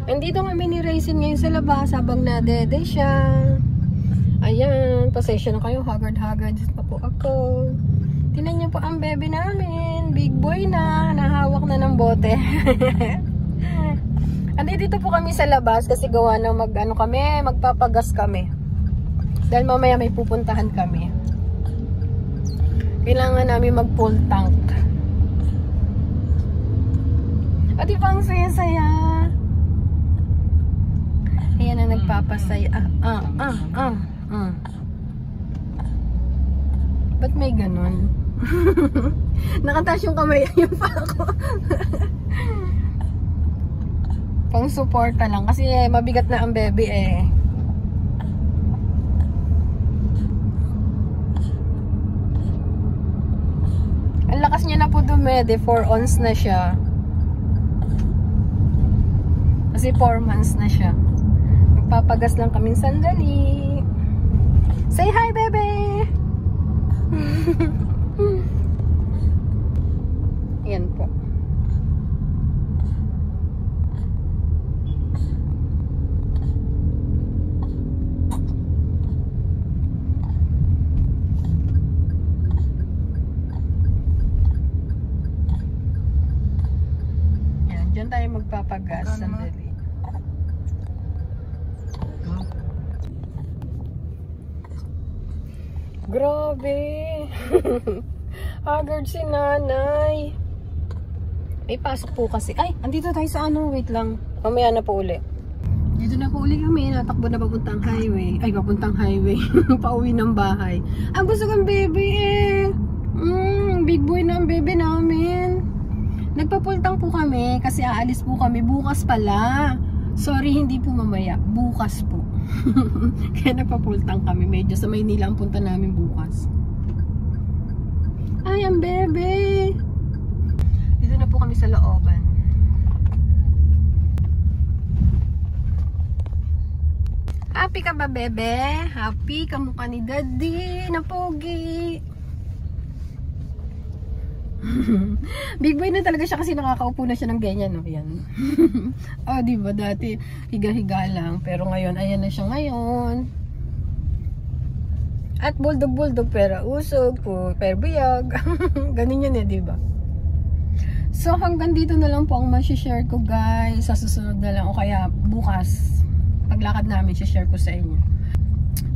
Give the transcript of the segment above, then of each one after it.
Andito kami ni Raisin ngayon sa labas habang nadede siya. Ayan, pasensya na kayo, haggard pa po ako. Tingnan niyo po ang bebe namin. Big boy na, nahawak na ng bote. Andito po kami sa labas kasi gawa na magpapagas kami. Dahil mamaya may pupuntahan kami. Kailangan namin mag-full tank. At di ba ang saya-saya? Ayan na nagpapasaya. Ba't may ganon? Nakatas yung kamay yung pa ako. Pang suporta lang. Kasi mabigat na ang bebe eh. Ang lakas niya na po dumede. 4 ons na siya. Kasi 4 months na siya. Magpapagas lang kami sandali. Say hi, bebe! Ayan po. Ayan, dyan tayo magpapagas sandali. Grabe. Haggard si nanay. May pasok po kasi. Ay, andito tayo sa wait lang. Mamaya na po uli. Dito na po uli kami. Natakbo na papuntang highway. Ay, papuntang highway. Pauwi ng bahay. Ang busog ang baby eh. Big boy na ang baby namin. Nagpapultang po kami kasi aalis po kami bukas pala. Sorry, hindi po mamaya. Bukas po. Kaya nagpapultang kami. Medyo sa Maynila ang punta namin bukas. Ay, ang bebe! Dito na po kami sa looban. Happy ka ba, bebe? Happy? Kamukha ni daddy na pogi. Big boy na talaga siya kasi nakakaupo na siya ng ganyan, no? Yan. Oh, diba? Dati higa-higa lang. Pero ngayon, ayan na siya ngayon. At buldog-buldog, pero usog po, pero biyag. Ganun yun eh, diba? So, hanggang dito na lang po ang share ko, guys. Sa susunod na lang, o kaya bukas, paglakad namin, share ko sa inyo.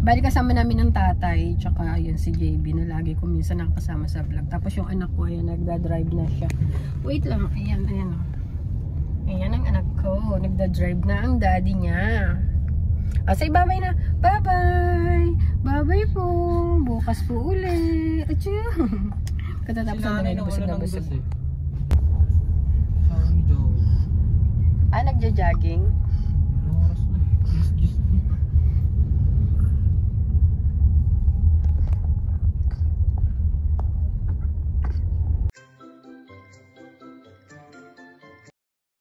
Bali kasama namin ng tatay, tsaka yun si JB na lagi ko minsan nakasama sa vlog. Tapos yung anak ko, ayan, nagda-drive na siya. Wait lang, ayan, ayan. Ayan ang anak ko, nagda-drive na ang daddy niya. Say bye-bye na. Bye-bye! Bye-bye po! Bukas po uli. Achoo! Katatapos na rin, busog na busog. Nagja-jogging.